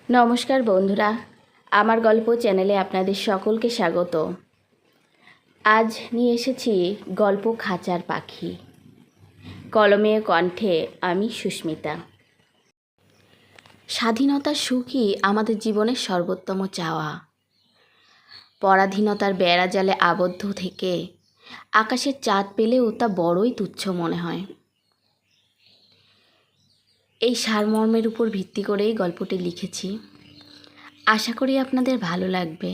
নমস্কার বন্ধুরা, আমার গল্প চ্যানেলে আপনাদের সকলকে স্বাগত। আজ নিয়ে এসেছি গল্প খাঁচার পাখি। কলমে কণ্ঠে আমি সুস্মিতা। স্বাধীনতার সুখই আমাদের জীবনের সর্বোত্তম চাওয়া। পরাধীনতার বেড়াজালে আবদ্ধ থেকে আকাশের চাঁদ পেলেও তা বড়ই তুচ্ছ মনে হয়। এই সারমর্মের উপর ভিত্তি করেই গল্পটি লিখেছি। আশা করি আপনাদের ভালো লাগবে।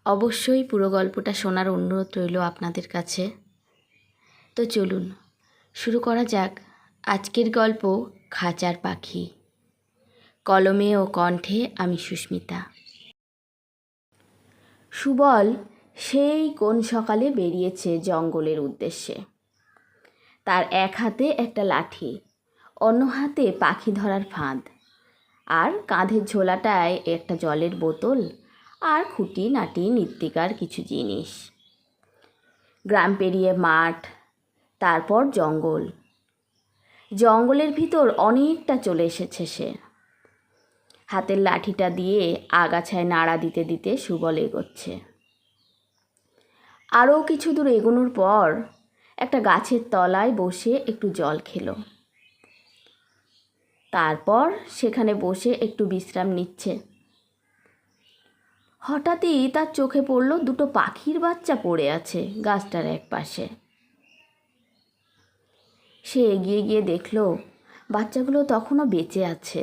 অবশ্যই পুরো গল্পটা শোনার অনুরোধ রইল আপনাদের কাছে। তো চলুন শুরু করা যাক আজকের গল্প খাঁচার পাখি। কলমে ও কণ্ঠে আমি সুস্মিতা। সুবল সেই কোন সকালে বেরিয়েছে জঙ্গলের উদ্দেশ্যে। তার এক হাতে একটা লাঠি, অন্য হাতে পাখি ধরার ফাঁদ, আর কাঁধের ঝোলাটায় একটা জলের বোতল আর খুঁটিনাটি মৃত্তিকার কিছু জিনিস। গ্রাম পেরিয়ে মাঠ, তারপর জঙ্গল। জঙ্গলের ভিতর অনেকটা চলে এসেছে সে। হাতের লাঠিটা দিয়ে আগাছায় নাড়া দিতে দিতে সুবল এগোচ্ছে। আরও কিছু দূর এগোনোর পর একটা গাছের তলায় বসে একটু জল খেলো। তারপর সেখানে বসে একটু বিশ্রাম নিচ্ছে। হঠাৎই তার চোখে পড়ল দুটো পাখির বাচ্চা পড়ে আছে গাছটার এক পাশে। সে এগিয়ে গিয়ে দেখল বাচ্চাগুলো তখনও বেঁচে আছে,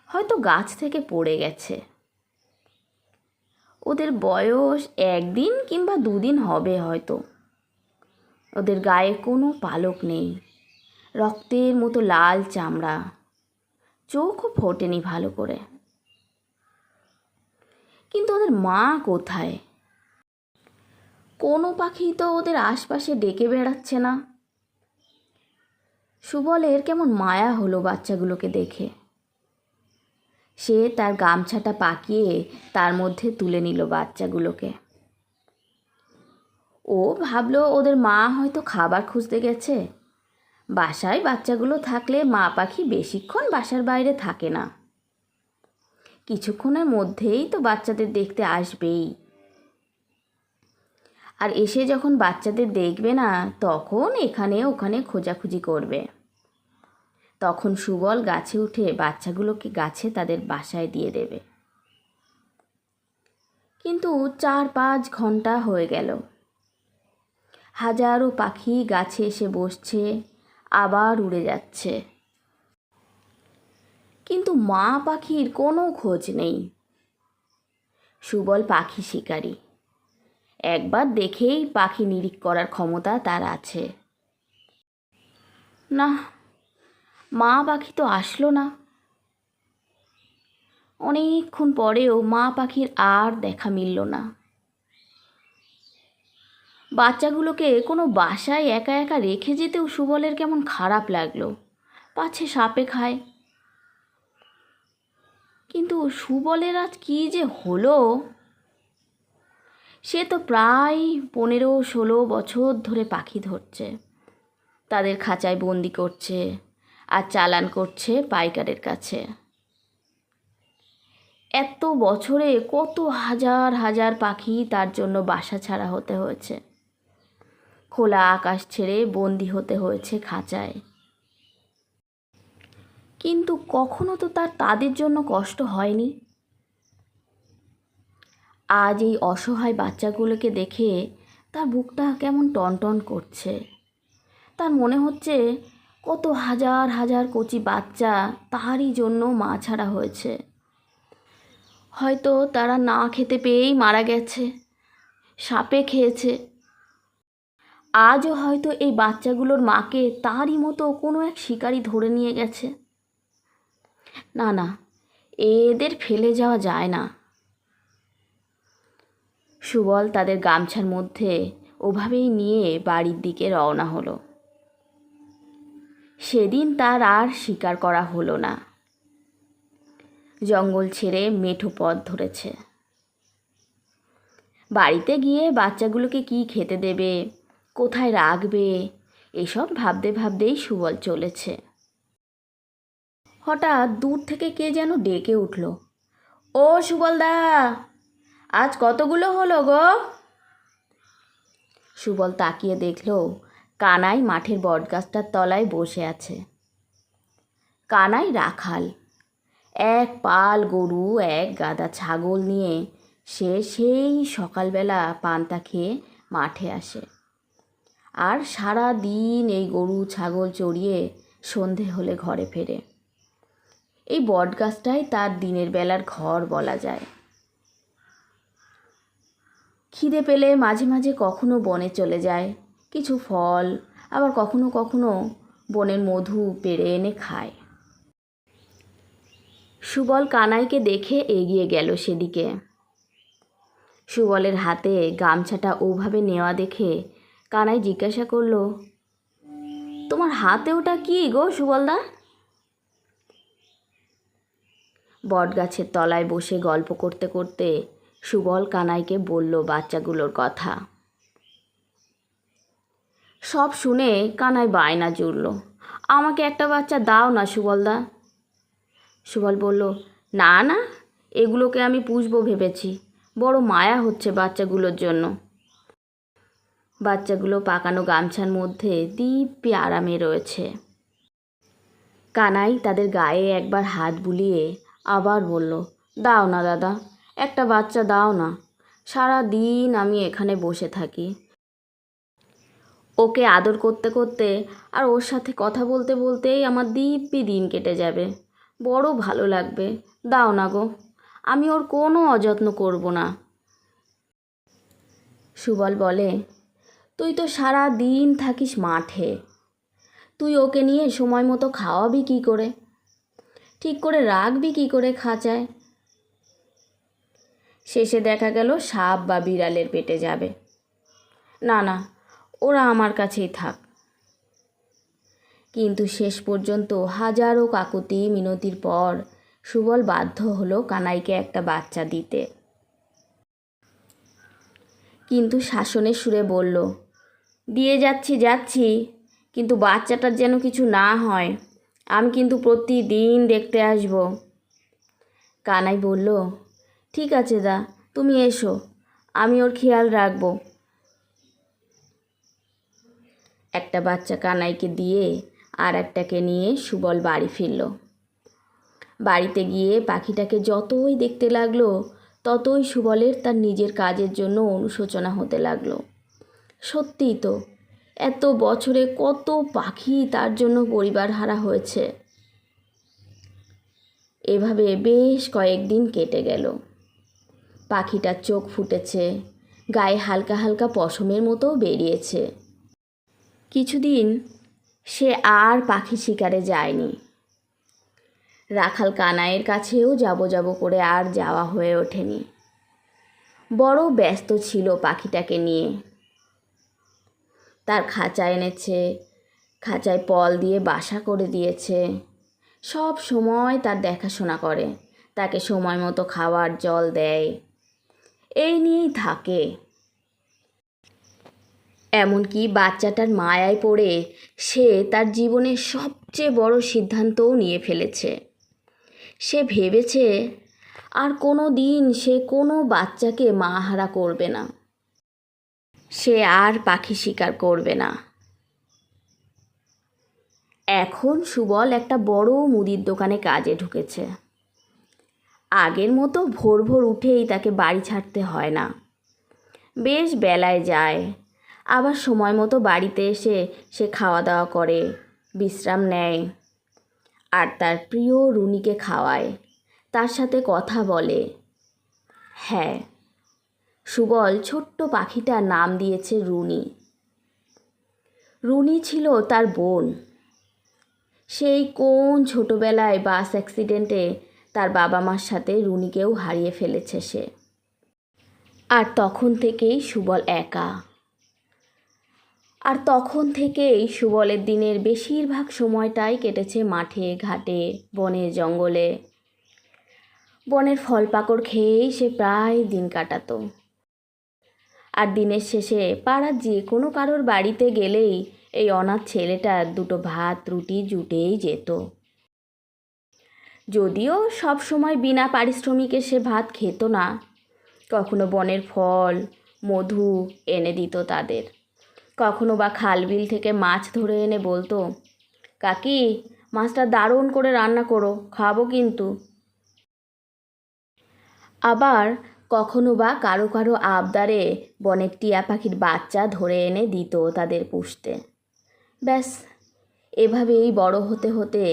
হয়তো গাছ থেকে পড়ে গেছে। ওদের বয়স 1 দিন কিংবা 2 দিন হবে হয়তো। ওদের গায়ে কোনো পালক নেই, রক্তের মতো লাল চামড়া, চোখও ফোটেনি ভালো করে। কিন্তু ওদের মা কোথায়? কোনো পাখি তো ওদের আশপাশে ডেকে বেড়াচ্ছে না। সুবলের কেমন মায়া হলো বাচ্চাগুলোকে দেখে। সে তার গামছাটা পাকিয়ে তার মধ্যে তুলে নিল বাচ্চাগুলোকে। ও ভাবলো ওদের মা হয়তো খাবার খুঁজতে গেছে। বাসায় বাচ্চাগুলো থাকলে মা পাখি বেশিক্ষণ বাসার বাইরে থাকে না, কিছুক্ষণের মধ্যেই তো বাচ্চাদের দেখতে আসবেই। আর এসে যখন বাচ্চাদের দেখবে না, তখন এখানে ওখানে খোঁজাখুঁজি করবে। তখন সুবল গাছে উঠে বাচ্চাগুলোকে গাছে তাদের বাসায় দিয়ে দেবে। কিন্তু 4-5 ঘন্টা হয়ে গেল। হাজারো পাখি গাছে এসে বসছে, আবার উড়ে যাচ্ছে, কিন্তু মা পাখির কোনো খোঁজ নেই। সুবল পাখি শিকারী, একবার দেখেই পাখি নিরীক্ষ করার ক্ষমতা তার আছে। না, মা পাখি তো আসলো না। অনেকক্ষণ পরেও মা পাখির আর দেখা মিলল না। বাচ্চাগুলোকে কোনো বাসায় একা একা রেখে যেতেও সুবলের কেমন খারাপ লাগলো, পাছে সাপে খায়। কিন্তু সুবলের আজ কী যে হলো! সে তো প্রায় 15-16 বছর ধরে পাখি ধরছে, তাদের খাঁচায় বন্দি করছে আর চালান করছে পাইকারের কাছে। এত বছরে কত হাজার হাজার পাখি তার জন্য বাসা ছাড়া হতে হয়েছে, খোলা আকাশ ছেড়ে বন্দি হতে হয়েছে খাঁচায়। কিন্তু কখনো তো তাদের জন্য কষ্ট হয়নি। আজ এই অসহায় বাচ্চাগুলোকে দেখে তার বুকটা কেমন টনটন করছে। তার মনে হচ্ছে কত হাজার হাজার কচি বাচ্চা তারই জন্য মা ছাড়া হয়েছে। হয়তো তারা না খেতে পেয়েই মারা গেছে, সাপে খেয়েছে। আজও হয়তো এই বাচ্চাগুলোর মাকে তারই মতো কোনো এক শিকারী ধরে নিয়ে গেছে। না না, এদের ফেলে যাওয়া যায় না। সুবল তাদের গামছার মধ্যে ওভাবেই নিয়ে বাড়ির দিকে রওনা হলো। সেদিন তার আর শিকার করা হলো না। জঙ্গল ছেড়ে মেঠো পথ ধরেছে। বাড়িতে গিয়ে বাচ্চাগুলোকে কি খেতে দেবে, কোথায় রাখবে, এসব ভাবতে ভাবতেই সুবল চলেছে। হঠাৎ দূর থেকে কে যেন ডেকে উঠল, ও সুবলদা, আজ কতগুলো হলো গো? সুবল তাকিয়ে দেখল কানাই মাঠের বটগাছটার তলায় বসে আছে। কানাই রাখাল, এক পাল গরু, এক গাদা ছাগল নিয়ে সে সেই সকালবেলা পান্তা খেয়ে মাঠে আসে, আর সারা দিন এই গরু ছাগল চড়িয়ে সন্ধে হলে ঘরে ফেরে। এই বটগাছটাই তার দিনের বেলার ঘর বলা যায়। খিদে পেলে মাঝে মাঝে কখনো বনে চলে যায় কিছু ফল, আবার কখনো কখনো বনের মধু পেড়ে এনে খায়। সুবল কানাইকে দেখে এগিয়ে গেল সেদিকে। সুবলের হাতে গামছাটা ওভাবে নেওয়া দেখে কানাই জিজ্ঞাসা করল, তোমার হাতে ওটা কি গো সুবলদা? বটগাছের তলায় বসে গল্প করতে করতে সুবল কানাইকে বলল বাচ্চাগুলোর কথা। সব শুনে কানাই বায়না জুড়ল, আমাকে একটা বাচ্চা দাও না সুবলদা। সুবল বলল, না না, এগুলোকে আমি পুষবো ভেবেছি, বড় মায়া হচ্ছে বাচ্চাগুলোর জন্য। বাচ্চাগুলো পাকানো গামছার মধ্যে দিব্যি আরামে রয়েছে। কানাই তাদের গায়ে একবার হাত বুলিয়ে আবার বলল, দাও না দাদা, একটা বাচ্চা দাও না, সারা দিন আমি এখানে বসে থাকি, ওকে আদর করতে করতে আর ওর সাথে কথা বলতে বলতেই আমার দিব্যি দিন কেটে যাবে, বড় ভালো লাগবে, দাও না গো, আমি ওর কোনো অযত্ন করব না। সুবল বলে, তুই তো সারা দিন থাকিস মাঠে, তুই ওকে নিয়ে সময় মতো খাওয়াবি কী করে, ঠিক করে রাখবি কী করে খাঁচায়? শেষে দেখা গেল সাপ বা বিড়ালের পেটে যাবে। না না, ওরা আমার কাছেই থাক। কিন্তু শেষ পর্যন্ত হাজারো কাকুতি মিনতির পর সুবল বাধ্য হলো কানাইকে একটা বাচ্চা দিতে। কিন্তু শাসনের সুরে বলল, দিয়ে যাচ্ছি যাচ্ছি, কিন্তু বাচ্চাটার যেন কিছু না হয়, আমি কিন্তু প্রতিদিন দেখতে আসব। কানাই বলল, ঠিক আছে দা, তুমি এসো, আমি ওর খেয়াল রাখব। একটা বাচ্চা কানাইকে দিয়ে আর একটাকে নিয়ে সুবল বাড়ি ফিরল। বাড়িতে গিয়ে পাখিটাকে যতই দেখতে লাগলো ততই সুবলের তার নিজের কাজের জন্য অনুশোচনা হতে লাগলো। সত্যিই তো, এত বছরে কত পাখি তার জন্য পরিবার হারা হয়েছে। এভাবে বেশ কয়েকদিন কেটে গেল। পাখিটার চোখ ফুটেছে, গায়ে হালকা হালকা পশমের মতোও বেরিয়েছে। কিছুদিন সে আর পাখি শিকারে যায়নি। রাখাল কানাইয়ের কাছেও যাব করে আর যাওয়া হয়ে ওঠেনি। বড় ব্যস্ত ছিল পাখিটাকে নিয়ে। তার খাঁচা এনেছে, খাঁচায় পল দিয়ে বাসা করে দিয়েছে, সব সময় তার দেখাশোনা করে, তাকে সময় মতো খাবার জল দেয়, এই নিয়েই থাকে। এমনকি বাচ্চাটার মায়ায় পড়ে সে তার জীবনের সবচেয়ে বড় সিদ্ধান্তও নিয়ে ফেলেছে। সে ভেবেছে আর কোনো দিন সে কোনো বাচ্চাকে মাহারা করবে না, সে আর পাখি শিকার করবে না। এখন সুবল একটা বড় মুদির দোকানে কাজে ঢুকেছে। আগের মতো ভোর ভোর উঠেই তাকে বাড়ি ছাড়তে হয় না, বেশ বেলায় যায়, আবার সময় মতো বাড়িতে এসে সে খাওয়া দাওয়া করে, বিশ্রাম নেয়, আর তার প্রিয় রুনিকে খাওয়ায়, তার সাথে কথা বলে। হ্যাঁ, সুবল ছোট্ট পাখিটার নাম দিয়েছে রুনি। রুনি ছিল তার বোন। সেই কোন ছোটোবেলায় বাস অ্যাক্সিডেন্টে তার বাবা মার সাথে রুনিকেও হারিয়ে ফেলেছে সে। আর তখন থেকেই সুবল একা। আর তখন থেকেই সুবলের দিনের বেশিরভাগ সময়টাই কেটেছে মাঠে ঘাটে, বনে জঙ্গলে। বনের ফল পাকড় খেয়েই সে প্রায় দিন কাটাতো। আর দিনের শেষে পাড়ার যে কোনো কারোর বাড়িতে গেলেই এই অনাথ ছেলেটার দুটো ভাত রুটি জুটেই যেত। যদিও সব সময় বিনা পারিশ্রমিকে সে ভাত খেত না, কখনো বনের ফল মধু এনে দিত তাদের, কখনো বা খালবিল থেকে মাছ ধরে এনে বলতো, কাকি মাছটা দারুণ করে রান্না করো, খাবো কিন্তু। আবার কখনো বা কারো কারো আবদারে বনের টিয়া পাখির বাচ্চা ধরে এনে দিত তাদের পুষতে। ব্যাস, এভাবেই বড় হতে হতে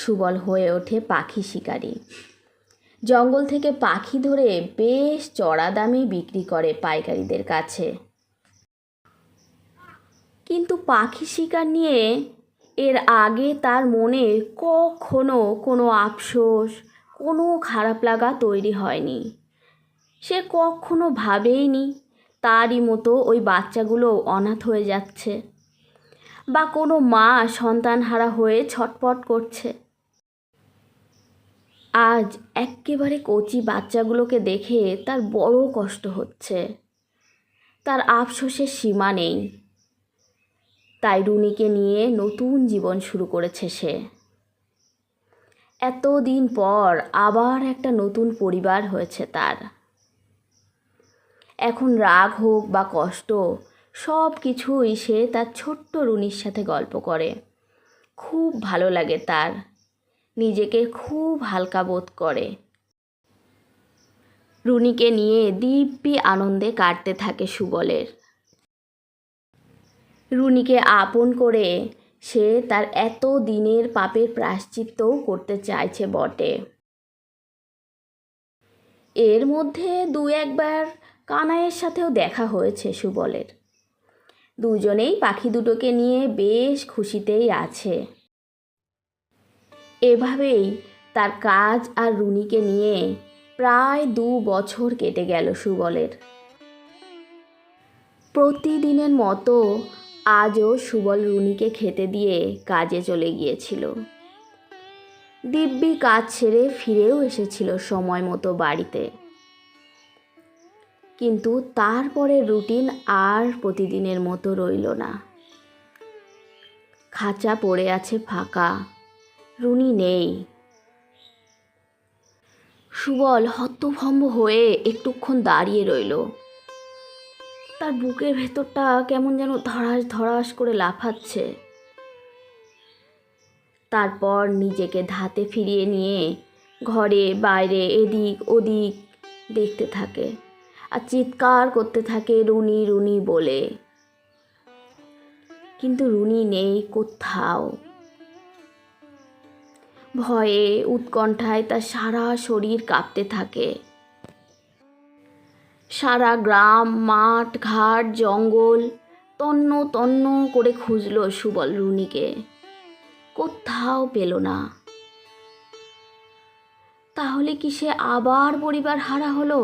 সুবল হয়ে ওঠে পাখি শিকারী। জঙ্গল থেকে পাখি ধরে বেশ চড়া দামে বিক্রি করে পাইকারিদের কাছে। কিন্তু পাখি শিকার নিয়ে এর আগে তার মনে কখনো কোনো আফসোস, কোনো খারাপ লাগা তৈরি হয়নি। সে কখনো ভাবেইনি তারই মতো ওই বাচ্চাগুলো অনাথ হয়ে যাচ্ছে, বা কোনো মা সন্তানহারা হয়ে ছটফট করছে। আজ এক্কেবারে কচি বাচ্চাগুলোকে দেখে তার বড় কষ্ট হচ্ছে। তার আফসোসের সীমা নেই। তাই রুনিকে নিয়ে নতুন জীবন শুরু করেছে সে। এতদিন পর আবার একটা নতুন পরিবার হয়েছে তার। এখন রাগ হোক বা কষ্ট, সব কিছুই সে তার ছোট্ট রুনির সাথে গল্প করে। খুব ভালো লাগে তার, নিজেকে খুব হালকা বোধ করে। রুনিকে নিয়ে দিব্যি আনন্দে কাটতে থাকে সুবলের। রুনিকে আপন করে সে তার এত দিনের পাপের প্রায়শ্চিত্তও করতে চাইছে বটে। এর মধ্যে দু একবার কানাইয়ের সাথেও দেখা হয়েছে সুবলের। দুজনেই পাখি দুটোকে নিয়ে বেশ খুশিতেই আছে। এভাবেই তার কাজ আর রুনিকে নিয়ে প্রায় 2 বছর কেটে গেল সুবলের। প্রতিদিনের মতো আজও সুবল রুনিকে খেতে দিয়ে কাজে চলে গিয়েছিল। দিব্যি কাজ ছেড়ে ফিরেও এসেছিল সময় মতো বাড়িতে। কিন্তু তারপরে রুটিন আর প্রতিদিনের মতো রইল না। খাঁচা পড়ে আছে ফাঁকা, রুনি নেই। সুবল হতভম্ব হয়ে একটুক্ষণ দাঁড়িয়ে রইল। তার বুকের ভেতরটা কেমন যেন ধড়াস ধড়াস করে লাফাচ্ছে। তারপর নিজেকে ধাতে ফিরিয়ে নিয়ে ঘরে বাইরে এদিক ওদিক দেখতে থাকে আর চিৎকার করতে থাকে, রুনি রুনি বলে। কিন্তু রুনি নেই কোথাও। ভয়ে উৎকণ্ঠায় তার সারা শরীর কাঁপতে থাকে। সারা গ্রাম, মাঠ, ঘাট, জঙ্গল তন্ন তন্ন করে খুঁজল সুবল রুনিকে, কোথাও পেল না। তাহলে কি সে আবার পরিবার হারা হলো?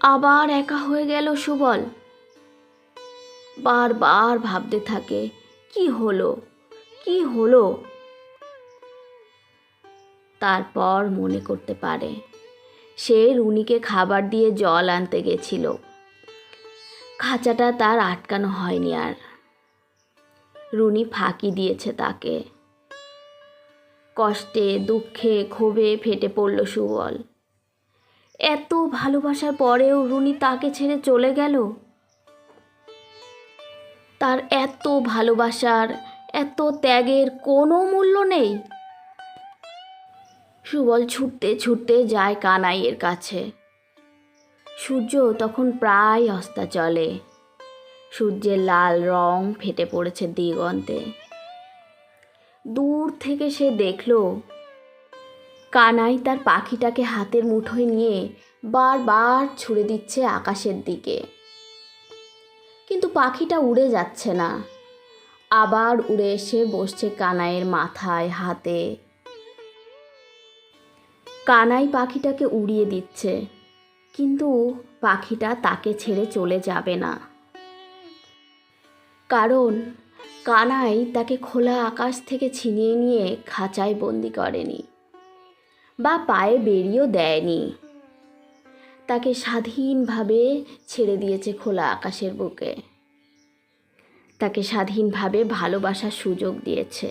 আবার একা হয়ে গেল সুবল? বারবার ভাবতে থাকে, কি হলো, কি হলো? তারপর মনে করতে পারে সে রুনিকে খাবার দিয়ে জল আনতে গেছিল। খাঁচাটা তার আটকানো হয়নি আর। রুনি ফাঁকি দিয়েছে তাকে। কষ্টে দুঃখে ক্ষোভে ফেটে পড়ল সুবল। এত ভালোবাসার পরেও রুনি তাকে ছেড়ে চলে গেল। তার এত ভালোবাসার, এত ত্যাগের কোনো মূল্য নেই। সুবল ছুটতে ছুটতে যায় কানাইয়ের কাছে। সূর্য তখন প্রায় অস্তাচলে। সূর্যের লাল রং ফেটে পড়েছে দিগন্তে। দূর থেকে সে দেখল কানাই তার পাখিটাকে হাতের মুঠোয় নিয়ে বারবার ছুড়ে দিচ্ছে আকাশের দিকে। কিন্তু পাখিটা উড়ে যাচ্ছে না। আবার উড়ে এসে বসছে কানাইয়ের মাথায়, হাতে। কানাই পাখিটাকে উড়িয়ে দিচ্ছে, কিন্তু পাখিটা তাকে ছেড়ে চলে যাবে না। কারণ কানাই তাকে খোলা আকাশ থেকে ছিনিয়ে নিয়ে খাঁচায় বন্দি করেনি, বা পায়ে বেরিয়েও দেয়নি। তাকে স্বাধীনভাবে ছেড়ে দিয়েছে খোলা আকাশের বুকে। তাকে স্বাধীনভাবে ভালোবাসার সুযোগ দিয়েছে।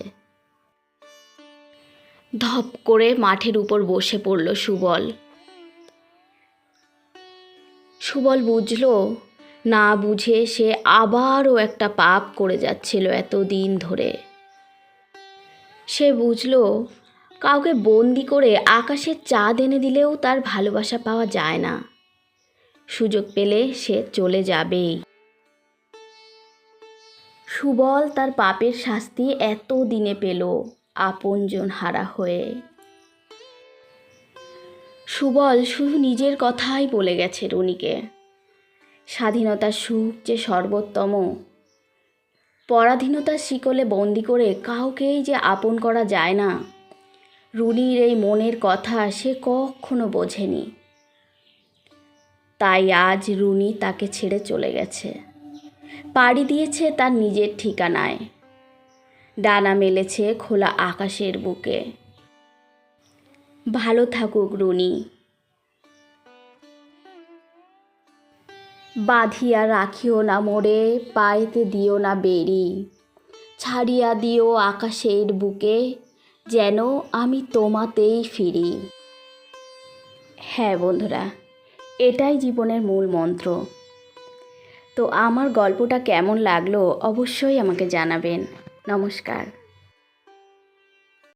ধপ করে মাঠের উপর বসে পড়ল সুবল। সুবল বুঝল না বুঝে সে আবারও একটা পাপ করে যাচ্ছিল এতদিন ধরে। সে বুঝল কাউকে বন্দি করে আকাশের চাঁদ এনে দিলেও তার ভালোবাসা পাওয়া যায় না। সুযোগ পেলে সে চলে যাবেই। সুবল তার পাপের শাস্তি এত দিনে পেল আপনজন হারা হয়ে। সুবল শুধু নিজের কথাই বলে গেছে রুনিকে, স্বাধীনতার সুখ যে সর্বোত্তম, পরাধীনতার শিকলে বন্দি করে কাউকেই যে আপন করা যায় না, রুনির এই মনের কথা সে কখনো বোঝেনি। তাই আজ রুনি তাকে ছেড়ে চলে গেছে, পাড়ি দিয়েছে তার নিজের ঠিকানায়, ডানা মেলেছে খোলা আকাশের বুকে। ভালো থাকুক রুনি। বাঁধিয়া রাখিও না মোরে, পায়েতে দিও না বেড়ি, ছাড়িয়া দিও আকাশের বুকে, যেন আমি তোমাতেই ফিরি। হ্যাঁ বন্ধুরা, এটাই জীবনের মূল মন্ত্র। তো আমার গল্পটা কেমন লাগলো অবশ্যই আমাকে জানাবেন। নমস্কার।